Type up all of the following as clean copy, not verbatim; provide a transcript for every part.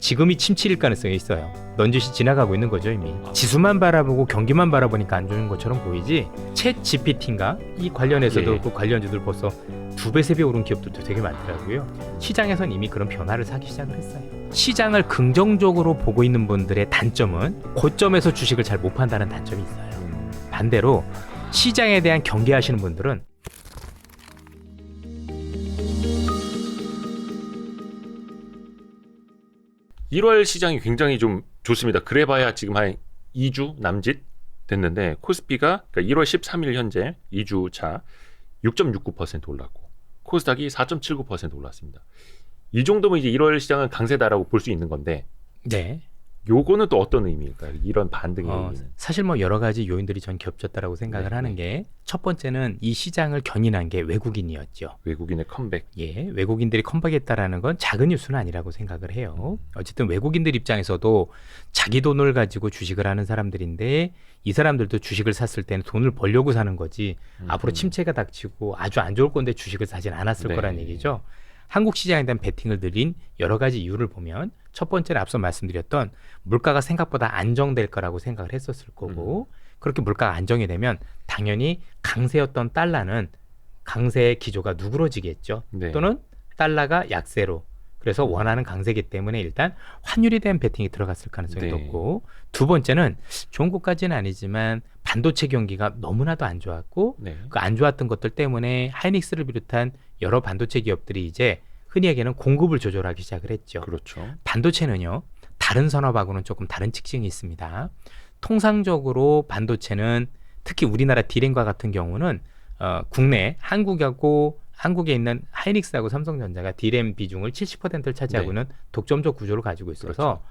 지금이 침체일 가능성이 있어요. 넌지시 지나가고 있는 거죠 이미. 지수만 바라보고 경기만 바라보니까 안 좋은 것처럼 보이지 챗 GPT인가 이 관련해서도 그 관련주들 벌써 2배, 3배 오른 기업들도 되게 많더라고요. 시장에선 이미 그런 변화를 사기 시작을 했어요. 시장을 긍정적으로 보고 있는 분들의 단점은 고점에서 주식을 잘 못 판다는 단점이 있어요. 반대로 시장에 대한 경계하시는 분들은 1월 시장이 굉장히 좀 좋습니다. 그래봐야 지금 한 2주 남짓 됐는데 코스피가 그러니까 1월 13일 현재 2주 차 6.69% 올랐고 코스닥이 4.79% 올랐습니다. 이 정도면 이제 1월 시장은 강세다라고 볼 수 있는 건데 네. 요거는 또 어떤 의미일까요? 이런 반등의 의미는. 사실 뭐 여러 가지 요인들이 전 겹쳤다라고 생각을 하는 게 첫 번째는 이 시장을 견인한 게 외국인이었죠. 외국인의 컴백. 예, 외국인들이 컴백했다라는 건 작은 뉴스는 아니라고 생각을 해요. 어쨌든 외국인들 입장에서도 자기 돈을 가지고 주식을 하는 사람들인데 이 사람들도 주식을 샀을 때는 돈을 벌려고 사는 거지 앞으로 침체가 닥치고 아주 안 좋을 건데 주식을 사진 않았을 거란 얘기죠. 한국 시장에 대한 베팅을 늘린 여러 가지 이유를 보면 첫 번째는 앞서 말씀드렸던 물가가 생각보다 안정될 거라고 생각을 했었을 거고 그렇게 물가가 안정이 되면 당연히 강세였던 달러는 강세의 기조가 누그러지겠죠. 또는 달러가 약세로 그래서 원하는 강세기 때문에 일단 환율에 대한 베팅이 들어갔을 가능성이 높고 두 번째는 좋은 것까지는 아니지만 반도체 경기가 너무나도 안 좋았고 그 안 좋았던 것들 때문에 하이닉스를 비롯한 여러 반도체 기업들이 이제 흔히 얘기하는 공급을 조절하기 시작을 했죠. 그렇죠. 반도체는요. 다른 산업하고는 조금 다른 특징이 있습니다. 통상적으로 반도체는 특히 우리나라 디램과 같은 경우는 국내 한국에 있는 하이닉스하고 삼성전자가 디램 비중을 70%를 차지하고는 독점적 구조를 가지고 있어서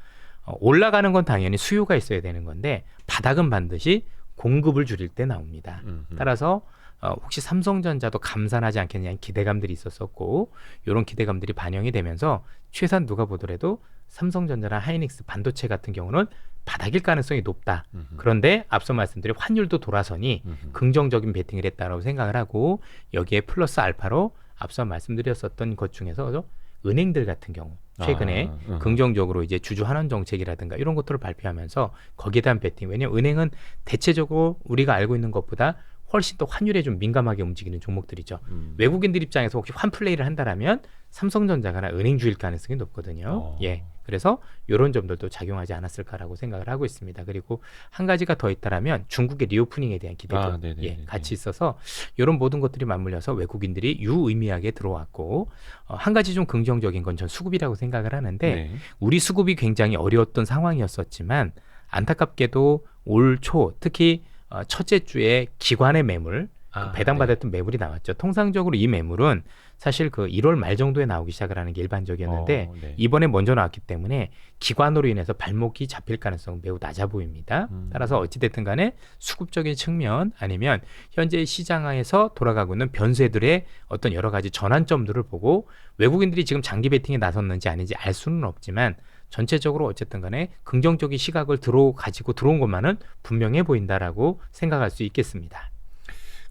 올라가는 건 당연히 수요가 있어야 되는 건데 바닥은 반드시 공급을 줄일 때 나옵니다. 따라서 혹시 삼성전자도 감산하지 않겠냐는 기대감들이 있었었고 이런 기대감들이 반영이 되면서 최소한 누가 보더라도 삼성전자나 하이닉스 반도체 같은 경우는 바닥일 가능성이 높다. 그런데 앞서 말씀드린 환율도 돌아서니 긍정적인 베팅을 했다고 생각을 하고 여기에 플러스 알파로 앞서 말씀드렸었던 것 중에서 은행들 같은 경우 최근에 긍정적으로 이제 주주 환원 정책이라든가 이런 것들을 발표하면서 거기에 대한 베팅. 왜냐하면 은행은 대체적으로 우리가 알고 있는 것보다 훨씬 더 환율에 좀 민감하게 움직이는 종목들이죠. 외국인들 입장에서 혹시 환 플레이를 한다라면 삼성전자가 은행주일 가능성이 높거든요. 예, 그래서 이런 점들도 작용하지 않았을까라고 생각을 하고 있습니다. 그리고 한 가지가 더 있다라면 중국의 리오프닝에 대한 기대도 같이 있어서 이런 모든 것들이 맞물려서 외국인들이 유의미하게 들어왔고 한 가지 좀 긍정적인 건 전 수급이라고 생각을 하는데 우리 수급이 굉장히 어려웠던 상황이었었지만 안타깝게도 올 초 특히 첫째 주에 기관의 매물, 배당받았던 매물이 나왔죠. 통상적으로 이 매물은 사실 그 1월 말 정도에 나오기 시작을 하는 게 일반적이었는데 이번에 먼저 나왔기 때문에 기관으로 인해서 발목이 잡힐 가능성은 매우 낮아 보입니다. 따라서 어찌됐든 간에 수급적인 측면 아니면 현재 시장에서 돌아가고 있는 변수들의 어떤 여러 가지 전환점들을 보고 외국인들이 지금 장기 베팅에 나섰는지 아닌지 알 수는 없지만 전체적으로 어쨌든 간에 긍정적인 시각을 가지고 들어온 것만은 분명해 보인다라고 생각할 수 있겠습니다.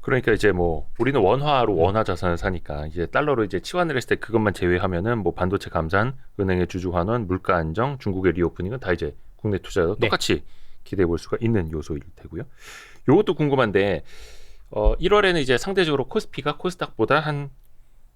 그러니까 이제 뭐 우리는 원화로 원화 자산을 사니까 이제 달러로 이제 치환을 했을 때 그것만 제외하면은 뭐 반도체 감산, 은행의 주주 환원, 물가 안정, 중국의 리오프닝은 다 이제 국내 투자자도 똑같이 기대해 볼 수가 있는 요소일 테고요. 요것도 궁금한데 1월에는 이제 상대적으로 코스피가 코스닥보다 한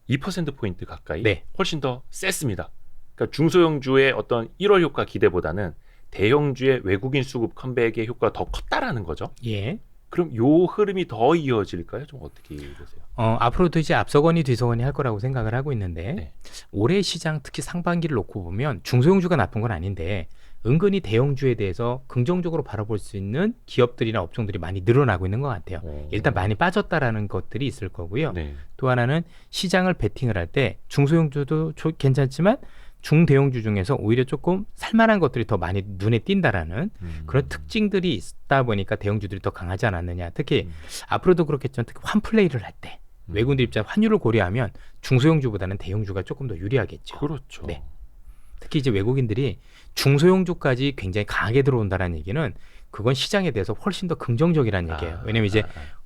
2% 포인트 가까이 훨씬 더 셌습니다. 그러니까 중소형주의 어떤 1월 효과 기대보다는 대형주의 외국인 수급 컴백의 효과가 더 컸다라는 거죠. 예. 그럼 요 흐름이 더 이어질까요? 좀 어떻게 보세요? 앞으로도 이제 앞서거니 뒤서거니 할 거라고 생각을 하고 있는데 올해 시장 특히 상반기를 놓고 보면 중소형주가 나쁜 건 아닌데 은근히 대형주에 대해서 긍정적으로 바라볼 수 있는 기업들이나 업종들이 많이 늘어나고 있는 것 같아요. 일단 많이 빠졌다라는 것들이 있을 거고요. 또 하나는 시장을 베팅을 할 때 중소형주도 괜찮지만 중대형주 중에서 오히려 조금 살만한 것들이 더 많이 눈에 띈다라는 그런 특징들이 있다 보니까 대형주들이 더 강하지 않았느냐. 특히 앞으로도 그렇겠지만 특히 환 플레이를 할 때 외국인들 입장 환율을 고려하면 중소형주보다는 대형주가 조금 더 유리하겠죠. 그렇죠. 네. 특히 이제 외국인들이 중소형주까지 굉장히 강하게 들어온다는 얘기는 그건 시장에 대해서 훨씬 더 긍정적이라는 얘기예요. 왜냐면 이제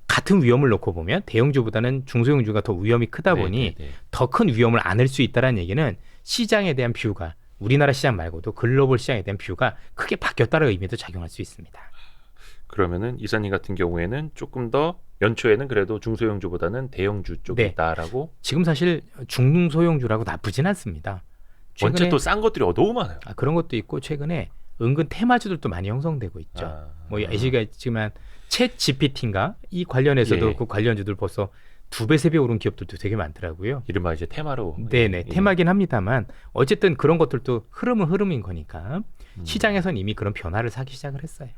같은 위험을 놓고 보면 대형주보다는 중소형주가 더 위험이 크다 보니 더 큰 위험을 안을 수 있다는 얘기는 시장에 대한 뷰가 우리나라 시장 말고도 글로벌 시장에 대한 뷰가 크게 바뀌었다는 의미도 작용할 수 있습니다. 그러면은 이사님 같은 경우에는 조금 더 연초에는 그래도 중소형주보다는 대형주 쪽에 네. 있다라고. 지금 사실 중소형주라고 나쁘진 않습니다. 원체 또 싼 것들이 너무 많아요. 그런 것도 있고 최근에 은근 테마주들도 많이 형성되고 있죠. 아. 뭐 아시겠지만 챗 GPT인가 이 관련해서도 예. 그 관련주들 벌써 2배, 3배 오른 기업들도 되게 많더라고요. 이른바 이제 테마로. 네네 예. 테마긴 합니다만 어쨌든 그런 것들도 흐름은 흐름인 거니까 음. 시장에선 이미 그런 변화를 사기 시작을 했어요.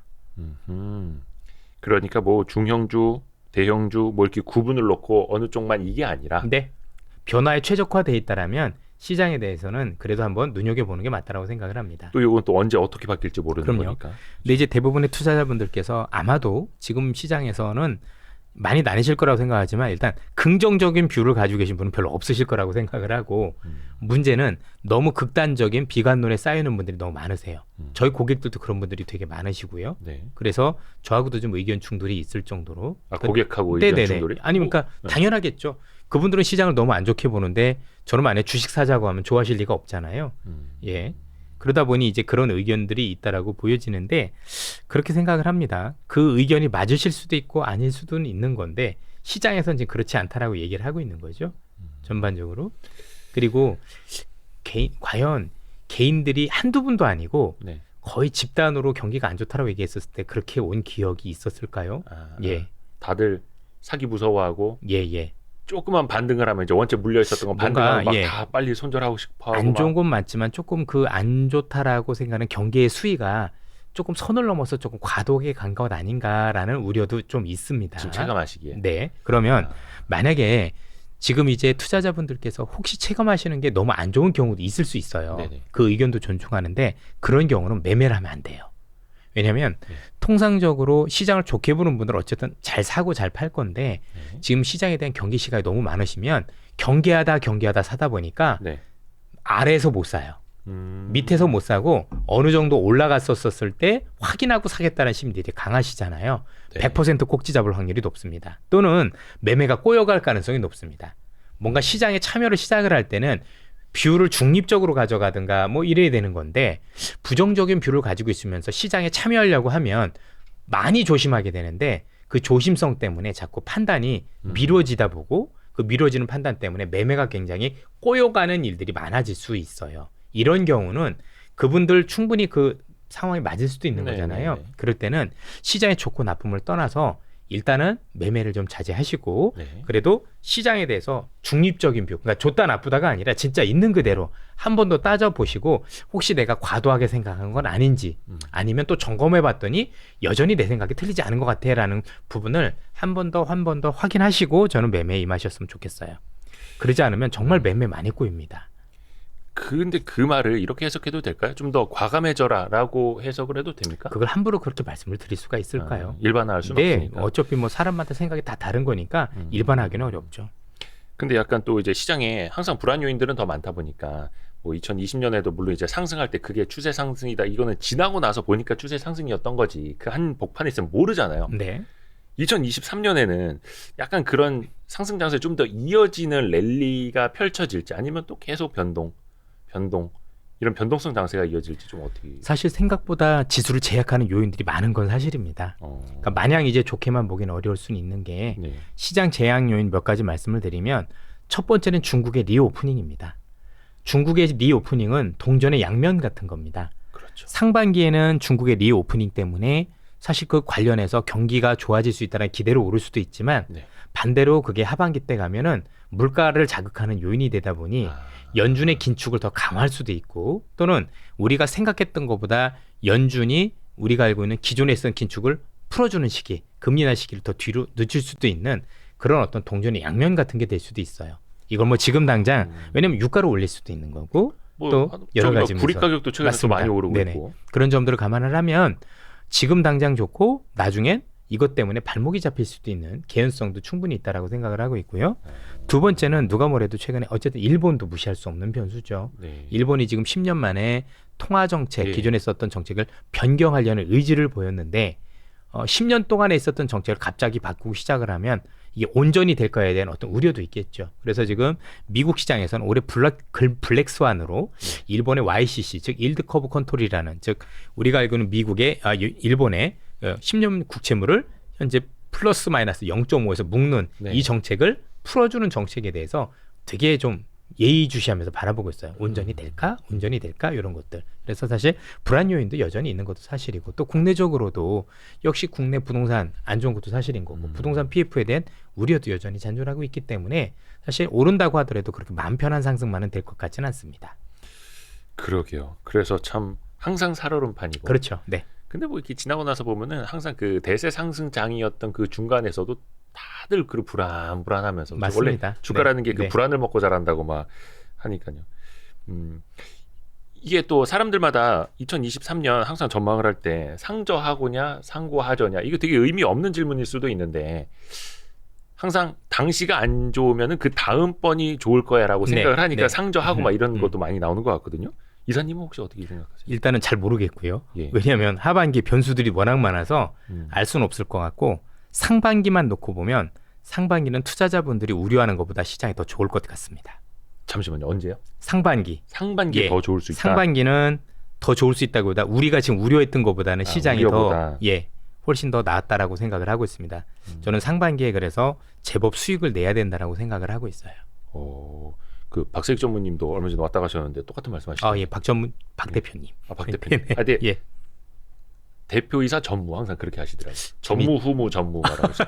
그러니까 뭐 중형주, 대형주 뭐 이렇게 구분을 놓고 어느 쪽만 이게 아니라. 근데 변화에 최적화돼 있다라면 시장에 대해서는 그래도 한번 눈여겨보는 게 맞다라고 생각을 합니다. 또 이건 또 언제 어떻게 바뀔지 모르는 그럼요. 거니까. 근데 이제 대부분의 투자자분들께서 아마도 지금 시장에서는 많이 나뉘실 거라고 생각하지만 일단 긍정적인 뷰를 가지고 계신 분은 별로 없으실 거라고 생각을 하고 문제는 너무 극단적인 비관론에 쌓이는 분들이 너무 많으세요. 저희 고객들도 그런 분들이 되게 많으시고요. 네. 그래서 저하고도 좀 의견 충돌이 있을 정도로 고객하고 의견 네네네. 충돌이? 아니 그러니까 네. 당연하겠죠. 그분들은 시장을 너무 안 좋게 보는데 저는 만약에 주식 사자고 하면 좋아하실 리가 없잖아요. 예. 그러다 보니 이제 그런 의견들이 있다라고 보여지는데 그렇게 생각을 합니다. 그 의견이 맞으실 수도 있고 아닐 수도 있는 건데 시장에서는 지금 그렇지 않다라고 얘기를 하고 있는 거죠. 전반적으로. 그리고 과연 개인들이 한두 분도 아니고 네. 거의 집단으로 경기가 안 좋다라고 얘기했었을 때 그렇게 온 기억이 있었을까요? 예. 다들 사기 무서워하고 예. 조그만 반등을 하면 이제 원체 물려 있었던 건 뭔가, 반등하고 막 예. 다 빨리 손절하고 싶어하고 안 좋은 막. 건 맞지만 조금 그 안 좋다라고 생각하는 경계의 수위가 조금 선을 넘어서 조금 과도하게 간 것 아닌가라는 우려도 좀 있습니다. 지금 체감하시기에. 네. 그러면 만약에 지금 이제 투자자분들께서 혹시 체감하시는 게 너무 안 좋은 경우도 있을 수 있어요. 네네. 그 의견도 존중하는데 그런 경우는 매매를 하면 안 돼요. 왜냐하면 네. 통상적으로 시장을 좋게 보는 분들은 어쨌든 잘 사고 잘 팔 건데 네. 지금 시장에 대한 경계 시각이 너무 많으시면 경계하다 사다 보니까 네. 아래에서 못 사요. 밑에서 못 사고 어느 정도 올라갔었을 때 확인하고 사겠다는 심리들이 강하시잖아요. 네. 100% 꼭지 잡을 확률이 높습니다. 또는 매매가 꼬여갈 가능성이 높습니다. 뭔가 시장에 참여를 시작을 할 때는 뷰를 중립적으로 가져가든가 뭐 이래야 되는 건데 부정적인 뷰를 가지고 있으면서 시장에 참여하려고 하면 많이 조심하게 되는데 그 조심성 때문에 자꾸 판단이 미뤄지다 보고 그 미뤄지는 판단 때문에 매매가 굉장히 꼬여가는 일들이 많아질 수 있어요. 이런 경우는 그분들 충분히 그 상황이 맞을 수도 있는 네, 거잖아요. 네, 네. 그럴 때는 시장의 좋고 나쁨을 떠나서 일단은 매매를 좀 자제하시고 네. 그래도 시장에 대해서 중립적인 뷰, 그러니까 좋다 나쁘다가 아니라 진짜 있는 그대로 한 번 더 따져보시고 혹시 내가 과도하게 생각한 건 아닌지 아니면 또 점검해봤더니 여전히 내 생각이 틀리지 않은 것 같아라는 부분을 한 번 더 확인하시고 저는 매매에 임하셨으면 좋겠어요. 그러지 않으면 정말 매매 많이 꼬입니다. 근데 그 말을 이렇게 해석해도 될까요? 좀 더 과감해져라라고 해석을 해도 됩니까? 그걸 함부로 그렇게 말씀을 드릴 수가 있을까요? 일반화할 수는 네, 없으니까. 어차피 뭐 사람마다 생각이 다 다른 거니까 일반화하기는 어렵죠. 근데 약간 또 이제 시장에 항상 불안 요인들은 더 많다 보니까 뭐 2020년에도 물론 이제 상승할 때 그게 추세 상승이다. 이거는 지나고 나서 보니까 추세 상승이었던 거지. 그 한 복판에 있으면 모르잖아요. 네. 2023년에는 약간 그런 상승 장세에 좀 더 이어지는 랠리가 펼쳐질지 아니면 또 계속 변동 이런 변동성 장세가 이어질지 좀 어떻게. 사실 생각보다 지수를 제약하는 요인들이 많은 건 사실입니다. 그러니까 마냥 이제 좋게만 보기는 어려울 수는 있는 게 네. 시장 제약 요인 몇 가지 말씀을 드리면 첫 번째는 중국의 리오프닝입니다. 중국의 리오프닝은 동전의 양면 같은 겁니다. 그렇죠. 상반기에는 중국의 리오프닝 때문에 사실 그 관련해서 경기가 좋아질 수 있다는 기대로 오를 수도 있지만 네. 반대로 그게 하반기 때 가면은 물가를 자극하는 요인이 되다 보니 연준의 긴축을 더 강화할 수도 있고 또는 우리가 생각했던 것보다 연준이 우리가 알고 있는 기존에 있던 긴축을 풀어주는 시기, 금리 인하 시기를 더 뒤로 늦출 수도 있는 그런 어떤 동전의 양면 같은 게 될 수도 있어요. 이건 뭐 지금 당장 왜냐면 유가를 올릴 수도 있는 거고 또 여러 가지 구리 가격도 최근에 또 많이 오르고 네네. 있고. 그런 점들을 감안을 하면 지금 당장 좋고 나중엔 이것 때문에 발목이 잡힐 수도 있는 개연성도 충분히 있다라고 생각을 하고 있고요. 두 번째는 누가 뭐래도 최근에 어쨌든 일본도 무시할 수 없는 변수죠. 네. 일본이 지금 10년 만에 통화 정책, 예. 기존에 썼던 정책을 변경하려는 의지를 보였는데 10년 동안에 있었던 정책을 갑자기 바꾸고 시작을 하면 이게 온전히 될 거에 대한 어떤 우려도 있겠죠. 그래서 지금 미국 시장에서는 올해 블랙스완으로 일본의 YCC 즉 일드 커브 컨트롤이라는 즉 우리가 알고는 미국의 일본의 10년 국채물을 현재 플러스 마이너스 0.5에서 묶는 네. 이 정책을 풀어주는 정책에 대해서 되게 좀 예의주시하면서 바라보고 있어요. 온전히 될까? 온전히 될까? 이런 것들. 그래서 사실 불안 요인도 여전히 있는 것도 사실이고 또 국내적으로도 역시 국내 부동산 안 좋은 것도 사실인 거고 부동산 PF에 대한 우려도 여전히 잔존하고 있기 때문에 사실 오른다고 하더라도 그렇게 마음 편한 상승만은 될 것 같지는 않습니다. 그러게요. 그래서 참 항상 살얼음판이고. 그렇죠. 네. 근데 뭐 이렇게 지나고 나서 보면은 항상 그 대세 상승장이었던 그 중간에서도 다들 그 불안불안하면서 맞습니다. 원래 주가라는 게 그 네. 불안을 먹고 자란다고 막 하니까요. 이게 또 사람들마다 2023년 항상 전망을 할 때 상저하고냐 상고하저냐 이거 되게 의미 없는 질문일 수도 있는데 항상 당시가 안 좋으면은 그 다음 번이 좋을 거야라고 네. 생각을 하니까 네. 상저하고 막 이런 것도 많이 나오는 것 같거든요. 이사님은 혹시 어떻게 생각하세요? 일단은 잘 모르겠고요. 예. 왜냐하면 하반기 변수들이 워낙 많아서 알 수는 없을 것 같고 상반기만 놓고 보면 상반기는 투자자분들이 우려하는 것보다 시장이 더 좋을 것 같습니다. 잠시만요. 언제요? 상반기에 상반기에 더 좋을 수 있다. 상반기는 더 좋을 수 있다기보다 우리가 지금 우려했던 것보다는 시장이 우려보다. 훨씬 더 나았다라고 생각을 하고 있습니다. 저는 상반기에 그래서 제법 수익을 내야 된다라고 생각을 하고 있어요. 그 박세익 전무님도 얼마 전에 왔다 가셨는데 똑같은 말씀하시죠? 예, 박 대표님. 박 대표님. 네. 예. 대표이사 전무 항상 그렇게 하시더라고요. 전무 후무 전무 말하면서.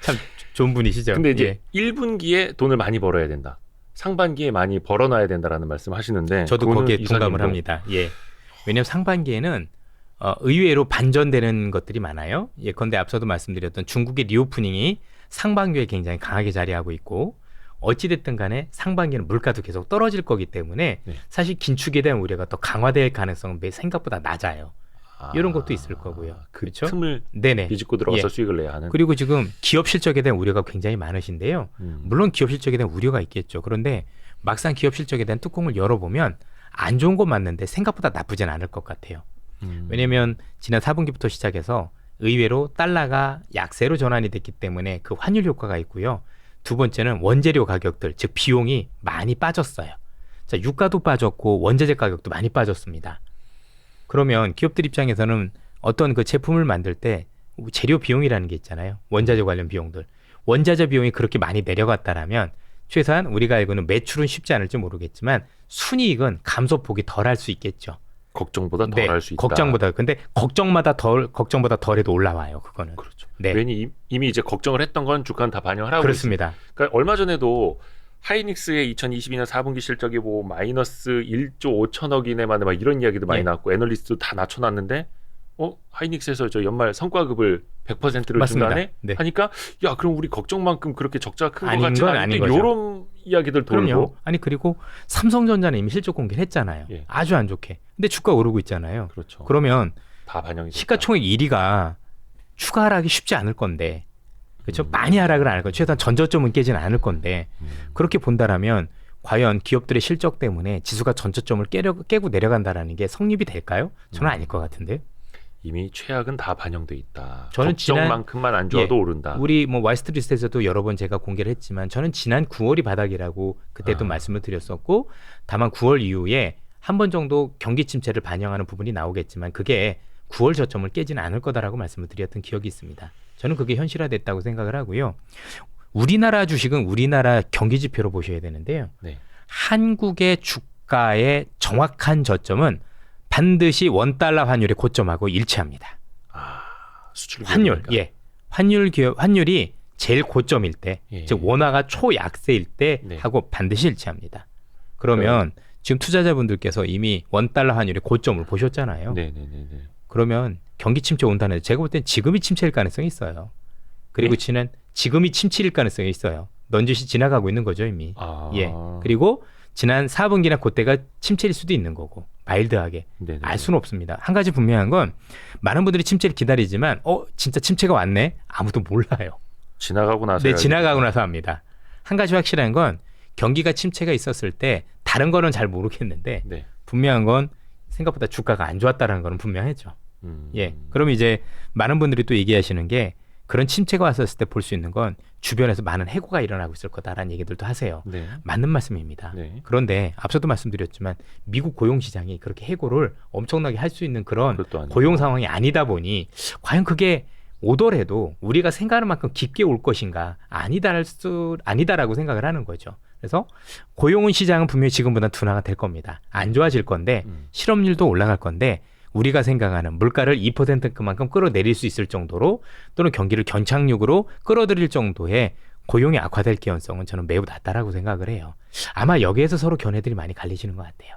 참 좋은 분이시죠. 근데 이제 1분기에 돈을 많이 벌어야 된다. 상반기에 많이 벌어놔야 된다라는 말씀하시는데 저도 그거는 거기에 동감을 이사님도 합니다. 예. 왜냐하면 상반기에는 의외로 반전되는 것들이 많아요. 예컨대 앞서도 말씀드렸던 중국의 리오프닝이 상반기에 굉장히 강하게 자리하고 있고 어찌됐든 간에 상반기는 물가도 계속 떨어질 거기 때문에 네. 사실 긴축에 대한 우려가 더 강화될 가능성은 생각보다 낮아요. 이런 것도 있을 거고요. 그 그렇죠? 틈을 네네. 비집고 들어가서 예. 수익을 내야 하는. 그리고 지금 기업 실적에 대한 우려가 굉장히 많으신데요. 물론 기업 실적에 대한 우려가 있겠죠. 그런데 막상 기업 실적에 대한 뚜껑을 열어보면 안 좋은 거 맞는데 생각보다 나쁘진 않을 것 같아요. 왜냐하면 지난 4분기부터 시작해서 의외로 달러가 약세로 전환이 됐기 때문에 그 환율 효과가 있고요. 두 번째는 원재료 가격들, 즉 비용이 많이 빠졌어요. 자, 유가도 빠졌고 원자재 가격도 많이 빠졌습니다. 그러면 기업들 입장에서는 어떤 그 제품을 만들 때 재료 비용이라는 게 있잖아요. 원자재 관련 비용들. 원자재 비용이 그렇게 많이 내려갔다라면 최소한 우리가 알고는 매출은 쉽지 않을지 모르겠지만 순이익은 감소폭이 덜 할 수 있겠죠. 걱정보다 덜 할 수 있다. 걱정보다. 근데 걱정보다 덜해도 올라와요. 그거는. 그렇죠. 네. 괜히 이미 이제 걱정을 했던 건 주가는 다 반영을 하고 그렇습니다. 있습니다. 그러니까 얼마 전에도 하이닉스의 2022년 4분기 실적이 뭐 마이너스 1조 5천억 이내만에 막 이런 이야기도 많이 예. 나왔고 애널리스트도 다 낮춰놨는데 하이닉스에서 저 연말 성과급을 100%를 맞습니다. 준다네 네. 하니까 야 그럼 우리 걱정만큼 그렇게 적자가 큰 것 아닌 같지는 건 아닌 않은데 거죠. 이런 이야기들 돌고 그럼요. 아니 그리고 삼성전자는 이미 실적 공개를 했잖아요. 예. 아주 안 좋게. 근데 주가 오르고 있잖아요. 그렇죠. 그러면 다 반영이 됐다. 시가총액 1위가 추가 하락이 쉽지 않을 건데 그렇죠? 많이 하락을 안 할 거예요. 최소한 전저점은 깨지는 않을 건데 그렇게 본다라면 과연 기업들의 실적 때문에 지수가 전저점을 깨고 내려간다라는 게 성립이 될까요? 저는 아닐 것 같은데요. 이미 최악은 다 반영돼 있다. 저는 걱정만큼만 안 좋아도 오른다. 우리 뭐 와이스트리트에서도 여러 번 제가 공개를 했지만 저는 지난 9월이 바닥이라고 그때도 말씀을 드렸었고 다만 9월 이후에 한 번 정도 경기 침체를 반영하는 부분이 나오겠지만 그게 9월 저점을 깨지는 않을 거다라고 말씀을 드렸던 기억이 있습니다. 저는 그게 현실화됐다고 생각을 하고요. 우리나라 주식은 우리나라 경기 지표로 보셔야 되는데요. 네. 한국의 주가의 정확한 저점은 반드시 원달러 환율의 고점하고 일치합니다. 수출 환율, 기업이니까. 환율이 제일 고점일 때, 예. 즉 원화가 초약세일 때 네. 하고 반드시 일치합니다. 그러면 지금 투자자분들께서 이미 원달러 환율의 고점을 보셨잖아요. 네네네. 그러면 경기 침체 온다는 제가 볼 땐 지금이 침체일 가능성이 있어요. 그리고 네? 지금이 침체일 가능성이 있어요. 넌지시 지나가고 있는 거죠 이미. 아. 예. 그리고 지난 4분기나 그때가 침체일 수도 있는 거고 마일드하게 네네. 알 수는 없습니다. 한 가지 분명한 건 많은 분들이 침체를 기다리지만 진짜 침체가 왔네? 아무도 몰라요. 지나가고 나서. 네, 지나가고 나서 합니다. 한 가지 확실한 건 경기가 침체가 있었을 때 다른 거는 잘 모르겠는데 네. 분명한 건 생각보다 주가가 안 좋았다는 거는 분명했죠. 음. 예. 그럼 이제 많은 분들이 또 얘기하시는 게 그런 침체가 왔었을 때 볼 수 있는 건 주변에서 많은 해고가 일어나고 있을 거다라는 얘기들도 하세요. 네. 맞는 말씀입니다. 네. 그런데 앞서도 말씀드렸지만 미국 고용시장이 그렇게 해고를 엄청나게 할 수 있는 그런 그것도 아니고. 고용 상황이 아니다 보니 과연 그게 오더라도 우리가 생각하는 만큼 깊게 올 것인가 아니다라고 생각을 하는 거죠. 그래서 고용 시장은 분명히 지금보다 둔화가 될 겁니다. 안 좋아질 건데 실업률도 올라갈 건데 우리가 생각하는 물가를 2%만큼 끌어내릴 수 있을 정도로 또는 경기를 견착륙으로 끌어들일 정도의 고용이 악화될 개연성은 저는 매우 낮다라고 생각을 해요. 아마 여기에서 서로 견해들이 많이 갈리시는 것 같아요.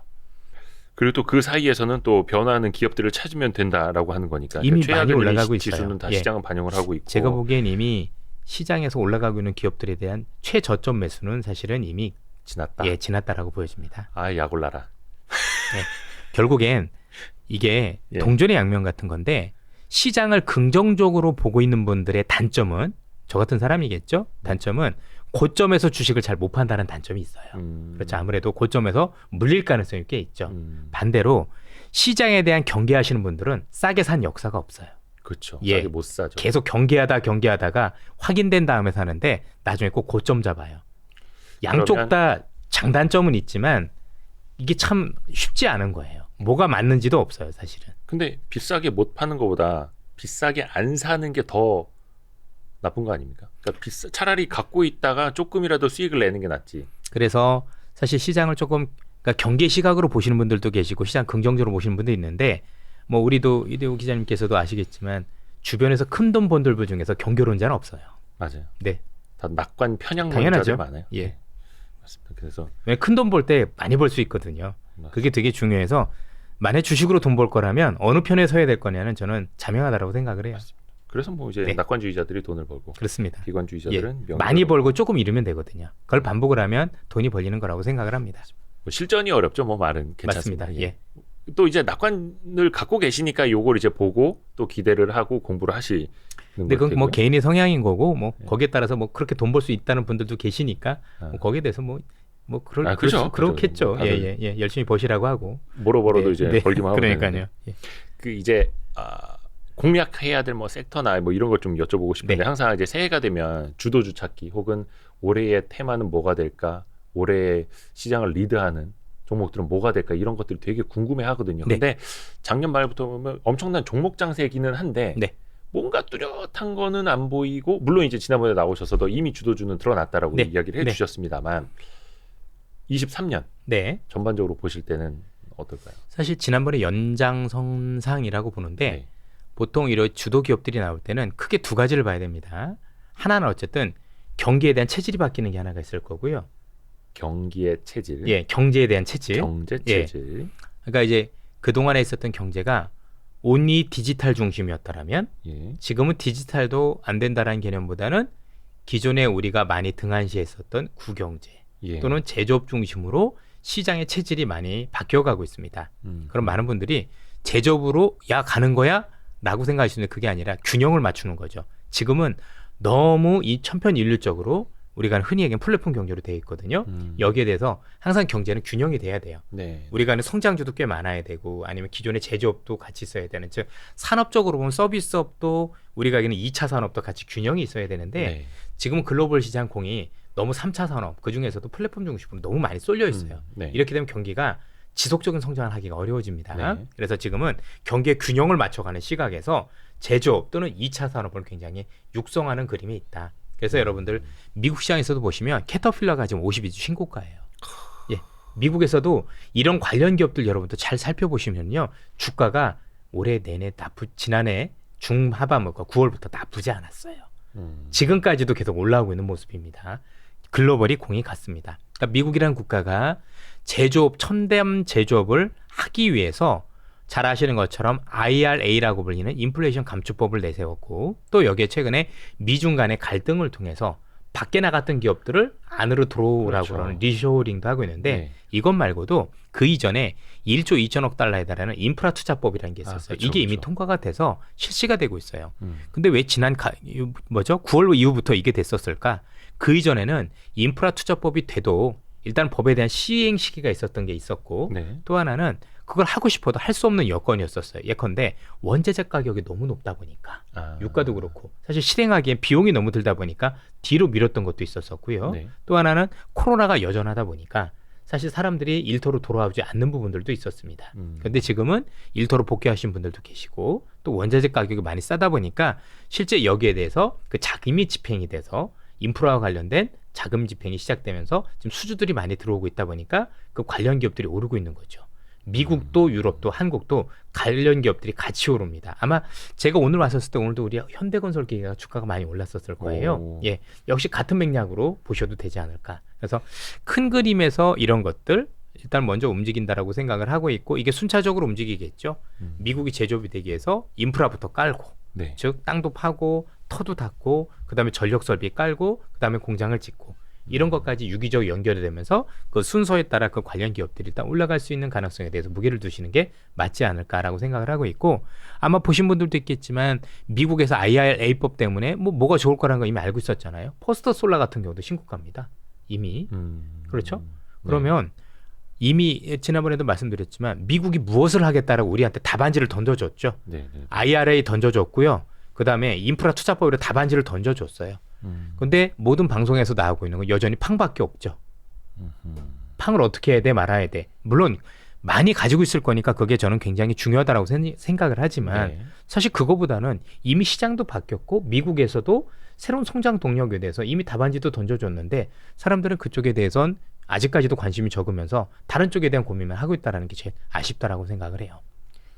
그리고 또 그 사이에서는 또 변화하는 기업들을 찾으면 된다라고 하는 거니까 이미 최악의 많이 올라가고 지수는 있어요. 다 예. 시장은 반영을 하고 있고. 제가 보기엔 이미 시장에서 올라가고 있는 기업들에 대한 최저점 매수는 사실은 이미 지났다. 지났다라고 보여집니다. 아, 약올라라. 결국엔 이게 예. 동전의 양면 같은 건데 시장을 긍정적으로 보고 있는 분들의 단점은 저 같은 사람이겠죠. 단점은 고점에서 주식을 잘 못 판다는 단점이 있어요. 그렇죠. 아무래도 고점에서 물릴 가능성이 꽤 있죠. 반대로 시장에 대한 경계하시는 분들은 싸게 산 역사가 없어요. 그렇죠. 예. 싸게 못 사죠. 계속 경계하다가 확인된 다음에 사는데 나중에 꼭 고점 잡아요. 양쪽 그러면- 다 장단점은 있지만 이게 참 쉽지 않은 거예요. 뭐가 맞는지도 없어요, 사실은. 근데 비싸게 못 파는 것보다 비싸게 안 사는 게 더 나쁜 거 아닙니까? 그러니까 차라리 갖고 있다가 조금이라도 수익을 내는 게 낫지. 그래서 사실 시장을 조금 그러니까 경계 시각으로 보시는 분들도 계시고 시장 긍정적으로 보시는 분도 있는데 뭐 우리도 이대호 기자님께서도 아시겠지만 주변에서 큰 돈 번 들들 중에서 경계론자는 없어요. 맞아요. 네, 다 낙관 편향론자들 당연하죠. 많아요. 예. 네. 맞습니다. 그래서 큰 돈 벌 때 많이 벌 수 있거든요. 그게 되게 중요해서 만약 주식으로 돈 벌 거라면 어느 편에 서야 될 거냐는 저는 자명하다라고 생각을 해요. 그래서 뭐 이제 네. 낙관주의자들이 돈을 벌고 그렇습니다. 비관주의자들은 예. 많이 벌고 조금 잃으면 되거든요. 그걸 반복을 하면 돈이 벌리는 거라고 생각을 합니다. 뭐 실전이 어렵죠. 뭐 말은 괜찮습니다. 맞습니다. 예. 또 이제 낙관을 갖고 계시니까 요걸 이제 보고 또 기대를 하고 공부를 하시는 근데 거고요. 그건 뭐 개인의 성향인 거고 뭐 예. 거기에 따라서 뭐 그렇게 돈 벌 수 있다는 분들도 계시니까 아. 뭐 거기에 대해서 뭐 그죠. 그렇겠죠. 다들 예. 열심히 버시라고 하고. 뭐로 벌어도 네, 이제 네. 벌기만 하고 그러니까요. 되는데. 예. 그 이제 공략해야 될 뭐 섹터나 뭐 이런 걸 좀 여쭤보고 싶은데 네. 항상 이제 새해가 되면 주도주 찾기 혹은 올해의 테마는 뭐가 될까, 올해의 시장을 리드하는 종목들은 뭐가 될까 이런 것들이 되게 궁금해 하거든요. 네. 근데 작년 말부터 보면 엄청난 종목 장세기는 한데 네. 뭔가 뚜렷한 거는 안 보이고 물론 이제 지난번에 나오셔서도 이미 주도주는 드러났다라고 네. 이야기를 네. 해주셨습니다만 23년 네. 전반적으로 보실 때는 어떨까요? 사실 지난번에 연장선상이라고 보는데 네. 보통 이런 주도 기업들이 나올 때는 크게 두 가지를 봐야 됩니다. 하나는 어쨌든 경기에 대한 체질이 바뀌는 게 하나가 있을 거고요. 경기의 체질, 예, 경제에 대한 체질. 경제 예. 체질, 그러니까 이제 그 동안에 있었던 경제가 온리 디지털 중심이었다라면 예. 지금은 디지털도 안 된다라는 개념보다는 기존에 우리가 많이 등한시했었던 구경제 예. 또는 제조업 중심으로 시장의 체질이 많이 바뀌어가고 있습니다. 그럼 많은 분들이 제조업으로 야 가는 거야? 라고 생각하시는데 그게 아니라 균형을 맞추는 거죠. 지금은 너무 이 천편일률적으로 우리가 흔히 얘기하는 플랫폼 경제로 되어 있거든요. 여기에 대해서 항상 경제는 균형이 돼야 돼요. 네. 우리가 하는 성장주도 꽤 많아야 되고 아니면 기존의 제조업도 같이 있어야 되는 즉 산업적으로 보면 서비스업도 우리가 얘기하는 2차 산업도 같이 균형이 있어야 되는데 네. 지금은 글로벌 시장 공이 너무 3차 산업 그중에서도 플랫폼 중심으로 너무 많이 쏠려 있어요. 네. 이렇게 되면 경기가 지속적인 성장을 하기가 어려워집니다. 네. 그래서 지금은 경기의 균형을 맞춰가는 시각에서 제조업 또는 2차 산업을 굉장히 육성하는 그림이 있다. 그래서 여러분들 미국 시장에서도 보시면 캐터필러가 지금 52주 신고가예요. 예, 미국에서도 이런 관련 기업들 여러분들 잘 살펴보시면요. 주가가 올해 내내 지난해 중하반부가 9월부터 나쁘지 않았어요. 지금까지도 계속 올라오고 있는 모습입니다. 글로벌이 공이 같습니다. 그러니까 미국이라는 국가가 제조업, 첨단 제조업을 하기 위해서 잘 아시는 것처럼 IRA라고 불리는 인플레이션 감축법을 내세웠고 또 여기에 최근에 미중 간의 갈등을 통해서 밖에 나갔던 기업들을 안으로 들어오라고 그렇죠. 하는 리쇼링도 하고 있는데 네. 이것 말고도 그 이전에 1조 2천억 달러에 달하는 인프라 투자법이라는 게 있었어요. 그렇죠, 이게 이미 그렇죠. 통과가 돼서 실시가 되고 있어요. 근데 왜 지난 9월 이후부터 이게 됐었을까? 그 이전에는 인프라 투자법이 돼도 일단 법에 대한 시행 시기가 있었던 게 있었고 네. 또 하나는 그걸 하고 싶어도 할 수 없는 여건이었었어요. 예컨대 원자재 가격이 너무 높다 보니까 유가도 그렇고 사실 실행하기엔 비용이 너무 들다 보니까 뒤로 미뤘던 것도 있었었고요. 네. 또 하나는 코로나가 여전하다 보니까 사실 사람들이 일터로 돌아오지 않는 부분들도 있었습니다. 그런데 지금은 일터로 복귀하신 분들도 계시고 또 원자재 가격이 많이 싸다 보니까 실제 여기에 대해서 그 자금이 집행이 돼서 인프라와 관련된 자금 집행이 시작되면서 지금 수주들이 많이 들어오고 있다 보니까 그 관련 기업들이 오르고 있는 거죠. 미국도 유럽도 한국도 관련 기업들이 같이 오릅니다. 아마 제가 오늘 왔었을 때 오늘도 우리 현대건설 기계가 주가가 많이 올랐었을 거예요. 오. 예, 역시 같은 맥락으로 보셔도 되지 않을까. 그래서 큰 그림에서 이런 것들 일단 먼저 움직인다라고 생각을 하고 있고 이게 순차적으로 움직이겠죠. 미국이 제조업이 되기 위해서 인프라부터 깔고 네. 즉 땅도 파고 터도 닫고 그다음에 전력 설비 깔고 그다음에 공장을 짓고 이런 것까지 유기적으로 연결이 되면서 그 순서에 따라 그 관련 기업들이 일단 올라갈 수 있는 가능성에 대해서 무게를 두시는 게 맞지 않을까라고 생각을 하고 있고 아마 보신 분들도 있겠지만 미국에서 IRA법 때문에 뭐가 좋을 거라는 거 이미 알고 있었잖아요. 포스터 솔라 같은 경우도 신고가입니다. 이미. 그렇죠? 그러면 이미 지난번에도 말씀드렸지만 미국이 무엇을 하겠다라고 우리한테 답안지를 던져줬죠. 네. 네. IRA 던져줬고요. 그다음에 인프라 투자법으로 답안지를 던져줬어요. 근데 모든 방송에서 나오고 있는 건 여전히 팡밖에 없죠. 팡을 어떻게 해야 돼 말아야 돼. 물론 많이 가지고 있을 거니까 그게 저는 굉장히 중요하다라고 생각을 하지만 네. 사실 그거보다는 이미 시장도 바뀌었고 미국에서도 새로운 성장 동력에 대해서 이미 답안지도 던져줬는데 사람들은 그쪽에 대해선 아직까지도 관심이 적으면서 다른 쪽에 대한 고민만 하고 있다는 게 제일 아쉽다라고 생각을 해요.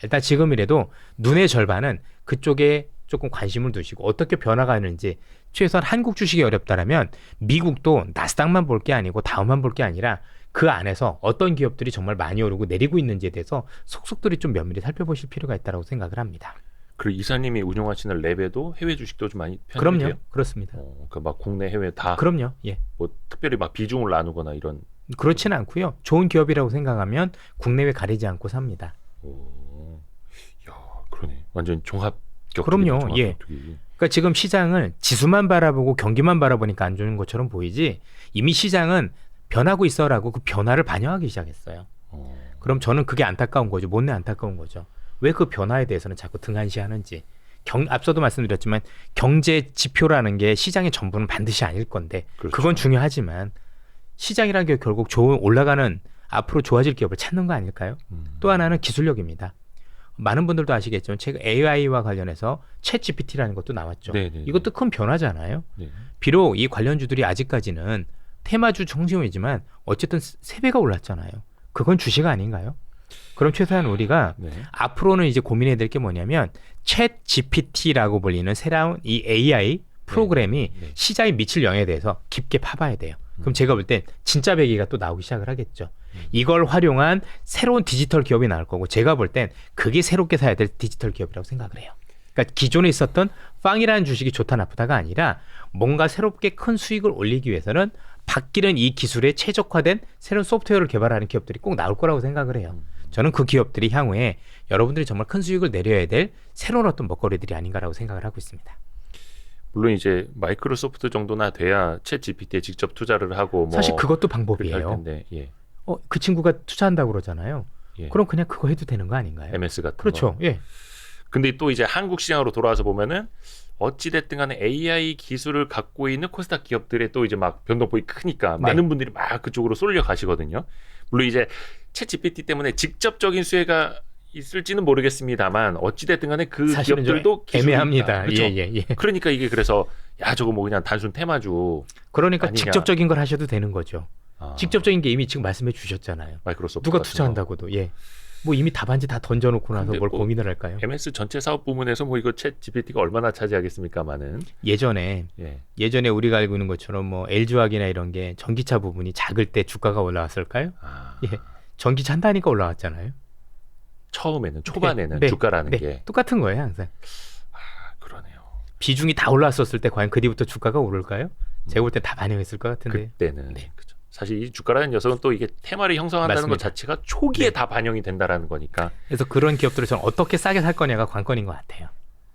일단 지금이라도 눈의 절반은 그쪽에 조금 관심을 두시고 어떻게 변화가 있는지 최소한 한국 주식이 어렵다라면 미국도 나스닥만 볼 게 아니고 다우만 볼 게 아니라 그 안에서 어떤 기업들이 정말 많이 오르고 내리고 있는지에 대해서 속속들이 좀 면밀히 살펴보실 필요가 있다고 생각을 합니다. 그리고 이사님이 운영하시는 랩에도 해외 주식도 좀 많이 편입이 그럼요. 돼요? 그렇습니다. 그러니까 막 국내 해외 다 그럼요. 예. 뭐 특별히 막 비중을 나누거나 이런. 그렇지는 않고요. 좋은 기업이라고 생각하면 국내외 가리지 않고 삽니다. 오. 야, 그러네. 완전 종합 격투기다, 그럼요. 종합 예. 격투기. 그러니까 지금 시장을 지수만 바라보고 경기만 바라보니까 안 좋은 것처럼 보이지 이미 시장은 변하고 있어라고 그 변화를 반영하기 시작했어요. 그럼 저는 그게 안타까운 거죠. 못내 안타까운 거죠. 왜 그 변화에 대해서는 자꾸 등한시하는지. 앞서도 말씀드렸지만 경제 지표라는 게 시장의 전부는 반드시 아닐 건데 그렇죠. 그건 중요하지만 시장이라는 게 결국 좋은 올라가는 앞으로 좋아질 기업을 찾는 거 아닐까요? 또 하나는 기술력입니다. 많은 분들도 아시겠지만 최근 AI와 관련해서 챗GPT라는 것도 나왔죠. 네네. 이것도 큰 변화잖아요. 네. 비록 이 관련주들이 아직까지는 테마주 정시용이지만 어쨌든 3배가 올랐잖아요. 그건 주식 아닌가요? 그럼 최소한 우리가 네. 앞으로는 이제 고민해야 될 게 뭐냐면 챗GPT라고 불리는 새로운 이 AI 프로그램이 네. 시장에 미칠 영향에 대해서 깊게 파봐야 돼요. 그럼 제가 볼 땐 진짜 배기가 또 나오기 시작을 하겠죠. 이걸 활용한 새로운 디지털 기업이 나올 거고 제가 볼 땐 그게 새롭게 사야 될 디지털 기업이라고 생각을 해요. 그러니까 기존에 있었던 빵이라는 주식이 좋다 나쁘다가 아니라 뭔가 새롭게 큰 수익을 올리기 위해서는 바뀌는 이 기술에 최적화된 새로운 소프트웨어를 개발하는 기업들이 꼭 나올 거라고 생각을 해요. 저는 그 기업들이 향후에 여러분들이 정말 큰 수익을 내려야 될 새로운 어떤 먹거리들이 아닌가라고 생각을 하고 있습니다. 물론 이제 마이크로소프트 정도나 돼야 챗 GPT에 직접 투자를 하고 뭐 사실 그것도 그렇게 할 방법이에요. 텐데. 예. 그 친구가 투자한다고 그러잖아요. 예. 그럼 그냥 그거 해도 되는 거 아닌가요? MS 같은 그렇죠. 거. 예. 근데 또 이제 한국 시장으로 돌아와서 보면은 어찌 됐든 간에 AI 기술을 갖고 있는 코스닥 기업들의 또 이제 막 변동폭이 크니까 네. 많은 분들이 막 그쪽으로 쏠려 가시거든요. 물론 이제 챗 GPT 때문에 직접적인 수혜가 있을지는 모르겠습니다만 어찌 됐든 간에 그 사실은 좀 기업들도 기술이 애매합니다. 있다. 그렇죠? 예. 그러니까 이게 그래서 야 저거 뭐 그냥 단순 테마주. 그러니까 아니냐. 직접적인 걸 하셔도 되는 거죠. 아, 직접적인 게 이미 지금 말씀해 주셨잖아요. 마이크로소프트 누가 같은 투자한다고도. 예. 뭐 이미 답안지 다 던져놓고 나서 근데 뭘 뭐 고민을 할까요? 거. MS 전체 사업 부문에서 뭐 이거 챗 GPT가 얼마나 차지하겠습니까마는. 예전에 우리가 알고 있는 것처럼 뭐 LG화학이나 이런 게 전기차 부분이 작을 때 주가가 올라왔을까요? 아, 예. 전기차 한다니까 올라왔잖아요. 처음에는 초반에는 네. 주가라는 네. 게 똑같은 거예요, 항상. 그러네요. 비중이 다 올라왔었을 때 과연 그 뒤부터 주가가 오를까요? 제가 볼 때 다 반영했을 것 같은데. 그때는 네. 그죠. 사실 이 주가라는 녀석은 또 이게 테마를 형성한다는 것 맞습니다. 자체가 초기에 네. 다 반영이 된다라는 거니까. 그래서 그런 기업들을 저는 어떻게 싸게 살 거냐가 관건인 것 같아요.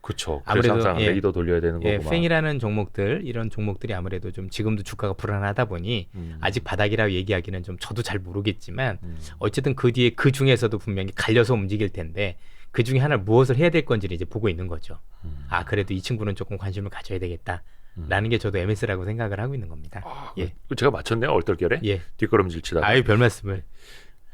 그렇죠. 아무래도, 그래서 항상 예. 레이더 돌려야 되는 예, 거구만. 팽이라는 종목들 이런 종목들이 아무래도 좀 지금도 주가가 불안하다 보니 아직 바닥이라고 얘기하기는 좀 저도 잘 모르겠지만 어쨌든 그 뒤에 그 중에서도 분명히 갈려서 움직일 텐데 그 중에 하나를 무엇을 해야 될 건지를 이제 보고 있는 거죠. 아 그래도 이 친구는 조금 관심을 가져야 되겠다라는 게 저도 MS라고 생각을 하고 있는 겁니다. 예, 제가 맞췄네요. 얼떨결에 예. 뒷걸음질 치다가. 아유 별 말씀을.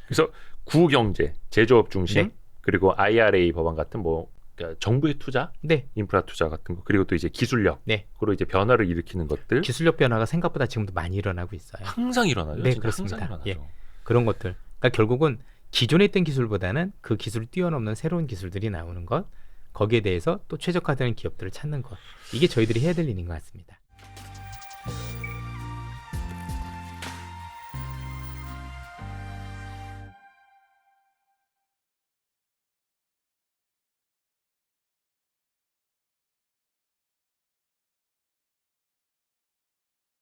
그래서 구경제, 제조업 중심, 네. 그리고 IRA 법안 같은 뭐 그러니까 정부의 투자, 네, 인프라 투자 같은 거, 그리고 또 이제 기술력, 네. 그리고 이제 변화를 일으키는 것들 기술력 변화가 생각보다 지금도 많이 일어나고 있어요. 항상 일어나요. 네, 진짜 그렇습니다. 항상 일어나죠. 예. 그런 것들. 그러니까 결국은 기존에 있던 기술보다는 그 기술을 뛰어넘는 새로운 기술들이 나오는 것, 거기에 대해서 또 최적화되는 기업들을 찾는 것. 이게 저희들이 해야 될 일인 것 같습니다.